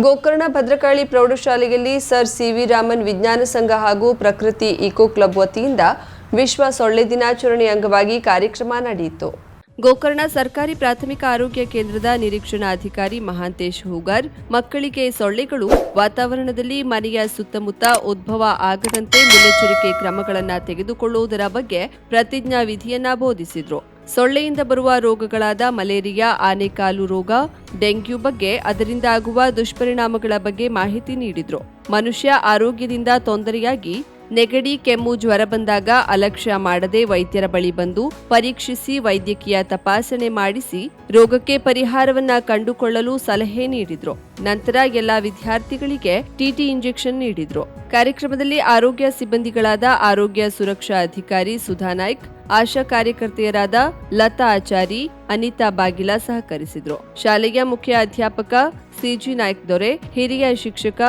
ಗೋಕರ್ಣ ಭದ್ರಕಾಳಿ ಪ್ರೌಢಶಾಲೆಯಲ್ಲಿ sir CV. Raman ವಿಜ್ಞಾನ ಸಂಘ ಹಾಗೂ ಪ್ರಕೃತಿ ಇಕೋ ಕ್ಲಬ್ ವತಿಯಿಂದ ವಿಶ್ವ ಸೊಳ್ಳೆ ದಿನಾಚರಣೆ ಅಂಗವಾಗಿ ಕಾರ್ಯಕ್ರಮ ನಡೆಯಿತು. ಗೋಕರ್ಣ ಸರ್ಕಾರಿ ಪ್ರಾಥಮಿಕ ಆರೋಗ್ಯ ಕೇಂದ್ರದ ನಿರೀಕ್ಷಣಾಧಿಕಾರಿ ಮಹಾಂತೇಶ್ ಹೂಗಾರ್ ಮಕ್ಕಳಿಗೆ ಸೊಳ್ಳೆಗಳು ವಾತಾವರಣದಲ್ಲಿ ಮನೆಯ ಸುತ್ತಮುತ್ತ ಉದ್ಭವ ಆಗದಂತೆ ಮುನ್ನೆಚ್ಚರಿಕೆ ಕ್ರಮಗಳನ್ನು ತೆಗೆದುಕೊಳ್ಳುವುದರ ಬಗ್ಗೆ ಪ್ರತಿಜ್ಞಾ ವಿಧಿಯನ್ನ ಬೋಧಿಸಿದ್ರು. ಸೊಳ್ಳೆಯಿಂದ ಬರುವ ರೋಗಗಳಾದ ಮಲೇರಿಯಾ, ಆನೆಕಾಲು ರೋಗ, ಡೆಂಗ್ಯೂ ಬಗ್ಗೆ ಅದರಿಂದ ಆಗುವ ದುಷ್ಪರಿಣಾಮಗಳ ಬಗ್ಗೆ ಮಾಹಿತಿ ನೀಡಿದ್ರು. ಮನುಷ್ಯ ಆರೋಗ್ಯದಿಂದ ತೊಂದರೆಯಾಗಿ ನೆಗಡಿ, ಕೆಮ್ಮು, ಜ್ವರ ಬಂದಾಗ ಅಲಕ್ಷ್ಯ ಮಾಡದೆ ವೈದ್ಯರ ಬಳಿ ಬಂದು ಪರೀಕ್ಷಿಸಿ ವೈದ್ಯಕೀಯ ತಪಾಸಣೆ ಮಾಡಿಸಿ ರೋಗಕ್ಕೆ ಪರಿಹಾರವನ್ನ ಕಂಡುಕೊಳ್ಳಲು ಸಲಹೆ ನೀಡಿದ್ರು. ನಂತರ ಎಲ್ಲ ವಿದ್ಯಾರ್ಥಿಗಳಿಗೆ ಟಿಟಿ ಇಂಜೆಕ್ಷನ್ ನೀಡಿದ್ರು. ಕಾರ್ಯಕ್ರಮದಲ್ಲಿ ಆರೋಗ್ಯ ಸಿಬ್ಬಂದಿಗಳಾದ ಆರೋಗ್ಯ ಸುರಕ್ಷಾ ಅಧಿಕಾರಿ ಸುಧಾ ನಾಯ್ಕ್, ಆಶಾ ಕಾರ್ಯಕರ್ತೆಯರಾದ ಲತಾ ಆಚಾರಿ, ಅನಿತಾ ಬಾಗಿಲ ಸಹಕರಿಸಿದ್ರು. ಶಾಲೆಯ ಮುಖ್ಯ ಅಧ್ಯಾಪಕ ಸಿಜಿ ನಾಯ್ಕ್ ದೊರೆ, ಹಿರಿಯ ಶಿಕ್ಷಕ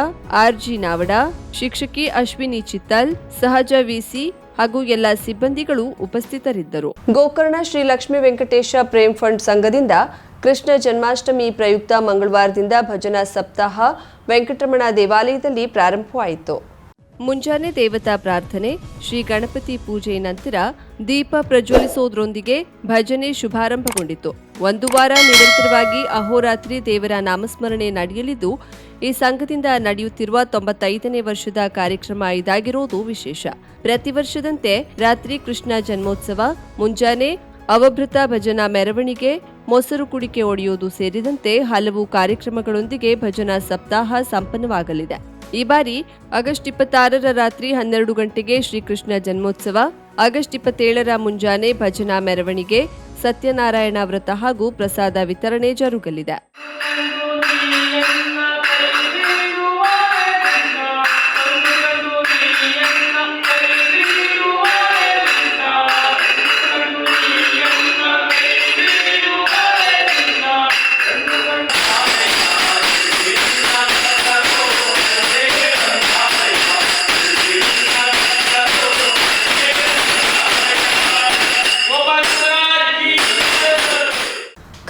ಆರ್ಜಿ ನಾವಡ, ಶಿಕ್ಷಕಿ ಅಶ್ವಿನಿ ಚಿತ್ತಲ್, ಸಹಜ ವಿಸಿ ಹಾಗೂ ಎಲ್ಲ ಸಿಬ್ಬಂದಿಗಳು ಉಪಸ್ಥಿತರಿದ್ದರು. ಗೋಕರ್ಣ ಶ್ರೀ ಲಕ್ಷ್ಮೀ ವೆಂಕಟೇಶ ಪ್ರೇಮ್ ಫಂಡ್ ಸಂಘದಿಂದ ಕೃಷ್ಣ ಜನ್ಮಾಷ್ಟಮಿ ಪ್ರಯುಕ್ತ ಮಂಗಳವಾರದಿಂದ ಭಜನಾ ಸಪ್ತಾಹ ವೆಂಕಟರಮಣ ದೇವಾಲಯದಲ್ಲಿ ಪ್ರಾರಂಭವಾಯಿತು. ಮುಂಜಾನೆ ದೇವತಾ ಪ್ರಾರ್ಥನೆ, ಶ್ರೀ ಗಣಪತಿ ಪೂಜೆ ನಂತರ ದೀಪ ಪ್ರಜ್ವಲಿಸುವುದರೊಂದಿಗೆ ಭಜನೆ ಶುಭಾರಂಭಗೊಂಡಿತು. ಒಂದು ವಾರ ನಿರಂತರವಾಗಿ ಅಹೋರಾತ್ರಿ ದೇವರ ನಾಮಸ್ಮರಣೆ ನಡೆಯಲಿದ್ದು, ಈ ಸಂಘದಿಂದ ನಡೆಯುತ್ತಿರುವ 95ನೇ ವರ್ಷದ ಕಾರ್ಯಕ್ರಮ ಇದಾಗಿರುವುದು ವಿಶೇಷ. ಪ್ರತಿ ವರ್ಷದಂತೆ ರಾತ್ರಿ ಕೃಷ್ಣ ಜನ್ಮೋತ್ಸವ, ಮುಂಜಾನೆ ಅವಭೃತ ಭಜನಾ ಮೆರವಣಿಗೆ, ಮೊಸರು ಕುಡಿಕೆ ಒಡೆಯುವುದು ಸೇರಿದಂತೆ ಹಲವು ಕಾರ್ಯಕ್ರಮಗಳೊಂದಿಗೆ ಭಜನಾ ಸಪ್ತಾಹ ಸಂಪನ್ನವಾಗಲಿದೆ. ಈ ಬಾರಿ ಆಗಸ್ಟ್ 26ರ ರಾತ್ರಿ 12 ಗಂಟೆಗೆ ಶ್ರೀಕೃಷ್ಣ ಜನ್ಮೋತ್ಸವ, ಆಗಸ್ಟ್ 27ರ ಮುಂಜಾನೆ ಭಜನಾ ಮೆರವಣಿಗೆ, ಸತ್ಯನಾರಾಯಣ ವ್ರತ ಹಾಗೂ ಪ್ರಸಾದ ವಿತರಣೆ ಜರುಗಲಿದೆ.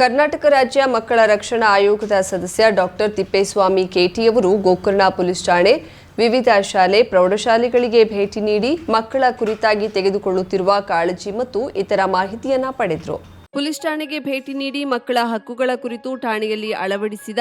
ಕರ್ನಾಟಕ ರಾಜ್ಯ ಮಕ್ಕಳ ರಕ್ಷಣಾ ಆಯೋಗದ ಸದಸ್ಯ ಡಾಕ್ಟರ್ ತಿಪ್ಪೇಸ್ವಾಮಿ ಕೆಟಿಯವರು ಗೋಕರ್ಣ ಪೊಲೀಸ್ ಠಾಣೆ, ವಿವಿಧ ಶಾಲೆ, ಪ್ರೌಢಶಾಲೆಗಳಿಗೆ ಭೇಟಿ ನೀಡಿ ಮಕ್ಕಳ ಕುರಿತಾಗಿ ತೆಗೆದುಕೊಳ್ಳುತ್ತಿರುವ ಕಾಳಜಿ ಮತ್ತು ಇತರ ಮಾಹಿತಿಯನ್ನ ಪಡೆದರು. ಪೊಲೀಸ್ ಠಾಣೆಗೆ ಭೇಟಿ ನೀಡಿ ಮಕ್ಕಳ ಹಕ್ಕುಗಳ ಕುರಿತು ಠಾಣೆಯಲ್ಲಿ ಅಳವಡಿಸಿದ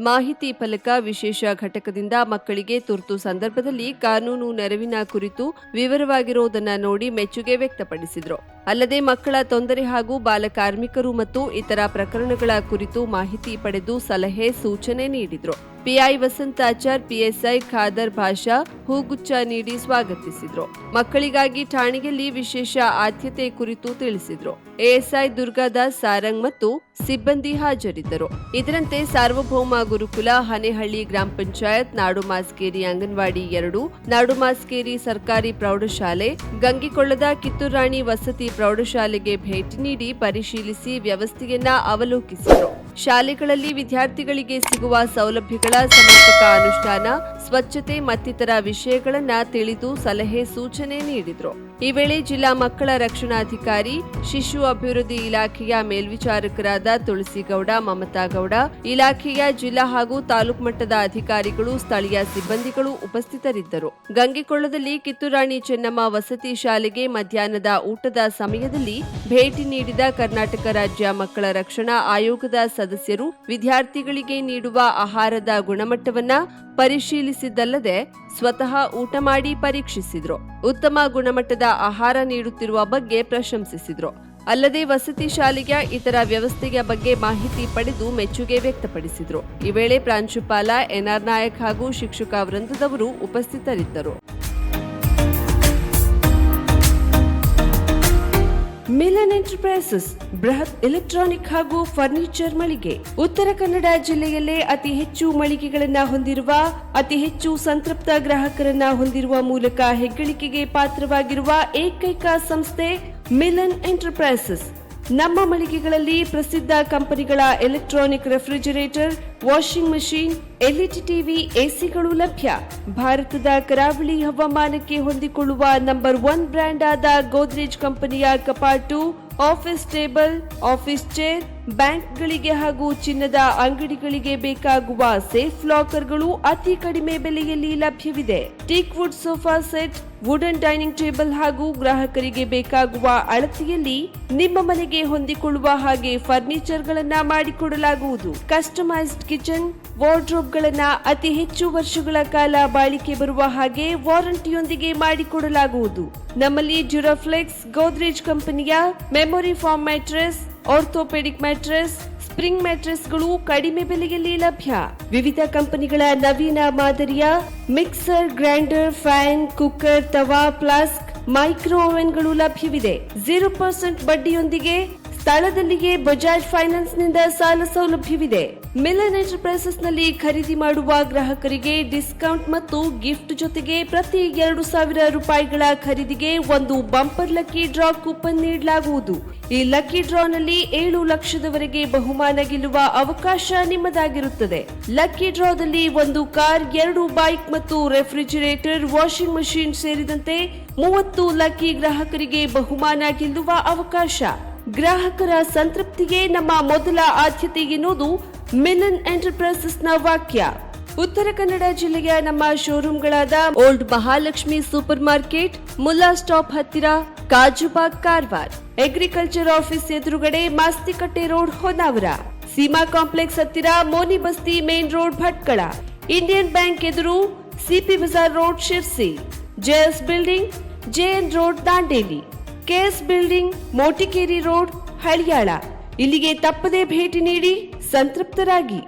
ಮಾಹಿತಿ ಫಲಕ ವಿಶೇಷ ಘಟಕದಿಂದ ಮಕ್ಕಳಿಗೆ ತುರ್ತು ಸಂದರ್ಭದಲ್ಲಿ ಕಾನೂನು ನೆರವಿನ ಕುರಿತು ವಿವರವಾಗಿರುವುದನ್ನು ನೋಡಿ ಮೆಚ್ಚುಗೆ ವ್ಯಕ್ತಪಡಿಸಿದರು. ಅಲ್ಲದೆ ಮಕ್ಕಳ ತೊಂದರೆ ಹಾಗೂ ಬಾಲಕಾರ್ಮಿಕರು ಮತ್ತು ಇತರ ಪ್ರಕರಣಗಳ ಕುರಿತು ಮಾಹಿತಿ ಪಡೆದು ಸಲಹೆ ಸೂಚನೆ ನೀಡಿದರು. ಪಿಐ ವಸಂತಾಚಾರ್, ಪಿಎಸ್ಐ ಖಾದರ್ ಭಾಷಾ ಹೂಗುಚ್ಛ ನೀಡಿ ಸ್ವಾಗತಿಸಿದ್ರು. ಮಕ್ಕಳಿಗಾಗಿ ಠಾಣೆಯಲ್ಲಿ ವಿಶೇಷ ಆದ್ಯತೆ ಕುರಿತು ತಿಳಿಸಿದ್ರು. ಎಎಸ್ಐ ದುರ್ಗಾದಾಸ್ ಸಾರಂಗ್ ಮತ್ತು ಸಿಬ್ಬಂದಿ ಹಾಜರಿದ್ದರು. ಇದರಂತೆ ಸಾರ್ವಭೌಮ ಗುರುಕುಲ, ಹನೇಹಳ್ಳಿ ಗ್ರಾಮ ಪಂಚಾಯತ್, ನಾಡುಮಾಸ್ಕೇರಿ ಅಂಗನವಾಡಿ 2, ನಾಡುಮಾಸ್ಕೇರಿ ಸರ್ಕಾರಿ ಪ್ರೌಢಶಾಲೆ, ಗಂಗಿಕೊಳ್ಳದ ಕಿತ್ತೂರಾಣಿ ವಸತಿ ಪ್ರೌಢಶಾಲೆಗೆ ಭೇಟಿ ನೀಡಿ ಪರಿಶೀಲಿಸಿ ವ್ಯವಸ್ಥೆಯನ್ನ ಅವಲೋಕಿಸಿದರು. ಶಾಲೆಗಳಲ್ಲಿ ವಿದ್ಯಾರ್ಥಿಗಳಿಗೆ ಸಿಗುವ ಸೌಲಭ್ಯಗಳ ಸಮರ್ಪಕ ಅನುಷ್ಠಾನ, ಸ್ವಚ್ಛತೆ ಮತ್ತಿತರ ವಿಷಯಗಳನ್ನ ತಿಳಿದು ಸಲಹೆ ಸೂಚನೆ ನೀಡಿದರು. ಈ ವೇಳೆ ಜಿಲ್ಲಾ ಮಕ್ಕಳ ರಕ್ಷಣಾಧಿಕಾರಿ, ಶಿಶು ಅಭಿವೃದ್ಧಿ ಇಲಾಖೆಯ ಮೇಲ್ವಿಚಾರಕರಾದ ತುಳಸಿಗೌಡ, ಮಮತಾ ಗೌಡ, ಇಲಾಖೆಯ ಜಿಲ್ಲಾ ಹಾಗೂ ತಾಲೂಕು ಮಟ್ಟದ ಅಧಿಕಾರಿಗಳು, ಸ್ಥಳೀಯ ಸಿಬ್ಬಂದಿಗಳು ಉಪಸ್ಥಿತರಿದ್ದರು. ಗಂಗಿಕೊಳ್ಳದಲ್ಲಿ ಕಿತ್ತೂರಾಣಿ ಚೆನ್ನಮ್ಮ ವಸತಿ ಶಾಲೆಗೆ ಮಧ್ಯಾಹ್ನದ ಊಟದ ಸಮಯದಲ್ಲಿ ಭೇಟಿ ನೀಡಿದ ಕರ್ನಾಟಕ ರಾಜ್ಯ ಮಕ್ಕಳ ರಕ್ಷಣಾ ಆಯೋಗದ ಸದಸ್ಯರು ವಿದ್ಯಾರ್ಥಿಗಳಿಗೆ ನೀಡುವ ಆಹಾರದ ಗುಣಮಟ್ಟವನ್ನ ಪರಿಶೀಲಿಸಿದ್ದಲ್ಲದೆ ಸ್ವತಃ ಊಟ ಮಾಡಿ ಪರೀಕ್ಷಿಸಿದ್ರು. ಉತ್ತಮ ಗುಣಮಟ್ಟದ ಆಹಾರ ನೀಡುತ್ತಿರುವ ಬಗ್ಗೆ ಪ್ರಶಂಸಿಸಿದ್ರು. ಅಲ್ಲದೆ ವಸತಿ ಶಾಲೆಯ ಇತರ ವ್ಯವಸ್ಥೆಯ ಬಗ್ಗೆ ಮಾಹಿತಿ ಪಡೆದು ಮೆಚ್ಚುಗೆ ವ್ಯಕ್ತಪಡಿಸಿದ್ರು. ಈ ವೇಳೆ ಪ್ರಾಂಶುಪಾಲ ಎನ್ಆರ್ ನಾಯಕ್ ಹಾಗೂ ಶಿಕ್ಷಕ ವೃಂದದವರು ಉಪಸ್ಥಿತರಿದ್ದರು. ಮಿಲನ್ ಎಂಟರ್ಪ್ರೈಸಸ್ ಬೃಹತ್ ಎಲೆಕ್ಟ್ರಾನಿಕ್ ಹಾಗೂ ಫರ್ನಿಚರ್ ಮಳಿಗೆ. ಉತ್ತರ ಕನ್ನಡ ಜಿಲ್ಲೆಯಲ್ಲೇ ಅತಿ ಹೆಚ್ಚು ಮಳಿಗೆಗಳನ್ನು ಹೊಂದಿರುವ, ಅತಿ ಹೆಚ್ಚು ಸಂತೃಪ್ತ ಗ್ರಾಹಕರನ್ನ ಹೊಂದಿರುವ ಮೂಲಕ ಹೆಗ್ಗಳಿಕೆಗೆ ಪಾತ್ರವಾಗಿರುವ ಏಕೈಕ ಸಂಸ್ಥೆ ಮಿಲನ್ ಎಂಟರ್ಪ್ರೈಸಸ್. ನಮ್ಮ ಮಳಿಗೆಗಳಲ್ಲಿ ಪ್ರಸಿದ್ಧ ಕಂಪನಿಗಳ electronic refrigerator, washing machine, LED TV, ಎಸಿಗಳು ಲಭ್ಯ. ಭಾರತದ ಕರಾವಳಿ ಹವಾಮಾನಕ್ಕೆ ಹೊಂದಿಕೊಳ್ಳುವ ನಂಬರ್ 1 ಬ್ರ್ಯಾಂಡ್ ಆದ ಗೋದ್ರೇಜ್ ಕಂಪನಿಯ ಕಪಾಟು, ಆಫೀಸ್ ಟೇಬಲ್, ಆಫೀಸ್ ಚೇರ್, ಬ್ಯಾಂಕ್ಗಳಿಗೆ ಹಾಗೂ ಚಿನ್ನದ ಅಂಗಡಿಗಳಿಗೆ ಬೇಕಾಗುವ ಸೇಫ್ ಲಾಕರ್ಗಳು ಅತಿ ಕಡಿಮೆ ಬೆಲೆಯಲ್ಲಿ ಲಭ್ಯವಿದೆ. Teak wood sofa set, wooden dining table ಹಾಗೂ ಗ್ರಾಹಕರಿಗೆ ಬೇಕಾಗುವ ಅಳತೆಯಲ್ಲಿ ನಿಮ್ಮ ಮನೆಗೆ ಹೊಂದಿಕೊಳ್ಳುವ ಹಾಗೆ ಫರ್ನಿಚರ್ ಗಳನ್ನ ಮಾಡಿಕೊಡಲಾಗುವುದು. ಕಸ್ಟಮೈಸ್ಡ್ ಕಿಚನ್, ವಾರ್ಡ್ರೋಬ್ ಗಳನ್ನ ಅತಿ ಹೆಚ್ಚು ವರ್ಷಗಳ ಕಾಲ ಬಾಳಿಕೆ ಬರುವ ಹಾಗೆ ವಾರಂಟಿಯೊಂದಿಗೆ ಮಾಡಿಕೊಡಲಾಗುವುದು. ನಮ್ಮಲ್ಲಿ ಡ್ಯೂರಾಫ್ಲೆಕ್ಸ್, ಗೋದ್ರೇಜ್ ಕಂಪನಿಯ memory foam mattress, orthopaedic mattress, spring ಮ್ಯಾಟ್ರೆಸ್ಗಳು ಕಡಿಮೆ ಬೆಲೆಯಲ್ಲಿ ಲಭ್ಯ. ವಿವಿಧ ಕಂಪನಿಗಳ ನವೀನ ಮಾದರಿಯ ಮಿಕ್ಸರ್, ಗ್ರೈಂಡರ್, ಫ್ಯಾನ್, ಕುಕ್ಕರ್, ತವಾ, ಫ್ಲಾಸ್ಕ್, ಮೈಕ್ರೋ ಓವೆನ್ಗಳು ಲಭ್ಯವಿದೆ. 0% ಬಡ್ಡಿಯೊಂದಿಗೆ ಸ್ಥಳದಲ್ಲಿಯೇ ಬಜಾಜ್ ಫೈನಾನ್ಸ್ ನಿಂದ ಸಾಲ ಸೌಲಭ್ಯವಿದೆ. ಮಿಲನ್ ಎಂಟರ್ಪ್ರೈಸಸ್ ನಲ್ಲಿ ಖರೀದಿ ಮಾಡುವ ಗ್ರಾಹಕರಿಗೆ ಡಿಸ್ಕೌಂಟ್ ಮತ್ತು ಗಿಫ್ಟ್ ಜೊತೆಗೆ ಪ್ರತಿ 2,000 ರೂಪಾಯಿಗಳ ಖರೀದಿಗೆ ಒಂದು ಬಂಪರ್ ಲಕ್ಕಿ ಡ್ರಾ ಕೂಪನ್ ನೀಡಲಾಗುವುದು. ಈ ಲಕ್ಕಿ ಡ್ರಾನಲ್ಲಿ 7 ಲಕ್ಷದವರೆಗೆ ಬಹುಮಾನ ಗೆಲ್ಲುವ ಅವಕಾಶ ನಿಮ್ಮದಾಗಿರುತ್ತದೆ. ಲಕ್ಕಿ ಡ್ರಾದಲ್ಲಿ 1 ಕಾರ್, 2 ಬೈಕ್ ಮತ್ತು ರೆಫ್ರಿಜಿರೇಟರ್, ವಾಷಿಂಗ್ ಮಷಿನ್ ಸೇರಿದಂತೆ 30 ಲಕ್ಕಿ ಗ್ರಾಹಕರಿಗೆ ಬಹುಮಾನ ಗೆಲ್ಲುವ ಅವಕಾಶ. ಗ್ರಾಹಕರ ಸಂತೃಪ್ತಿಗೆ ನಮ್ಮ ಮೊದಲ ಆದ್ಯತೆ ಎನ್ನುವುದು ಮಿಲನ್ ಎಂಟರ್ಪ್ರೈಸಸ್ನ ವಾಕ್ಯ. ಉತ್ತರ ಕನ್ನಡ ಜಿಲ್ಲೆಯ ನಮ್ಮ ಶೋರೂಮ್ಗಳಾದ old Mahalakshmi super market, Mulla stop ಹತ್ತಿರ, ಕಾಜುಬಾಗ್, ಕಾರವಾರ, ಅಗ್ರಿಕಲ್ಚರ್ ಆಫೀಸ್ ಎದುರುಗಡೆ, ಮಾಸ್ತಿಕಟ್ಟೆ ರೋಡ್, ಹೊನ್ನಾವರ, ಸೀಮಾ ಕಾಂಪ್ಲೆಕ್ಸ್ ಹತ್ತಿರ, Moni Basti main road, Bhatkal, Indian Bank ಎದುರು, CP bazaar road, Sirsi, JS building, JN road, Dandeli, KS building, Motikeri road, Haliyal. ಇಲ್ಲಿಗೆ ತಪ್ಪದೇ ಭೇಟಿ ನೀಡಿ ಸಂತೃಪ್ತರಾಗಿ.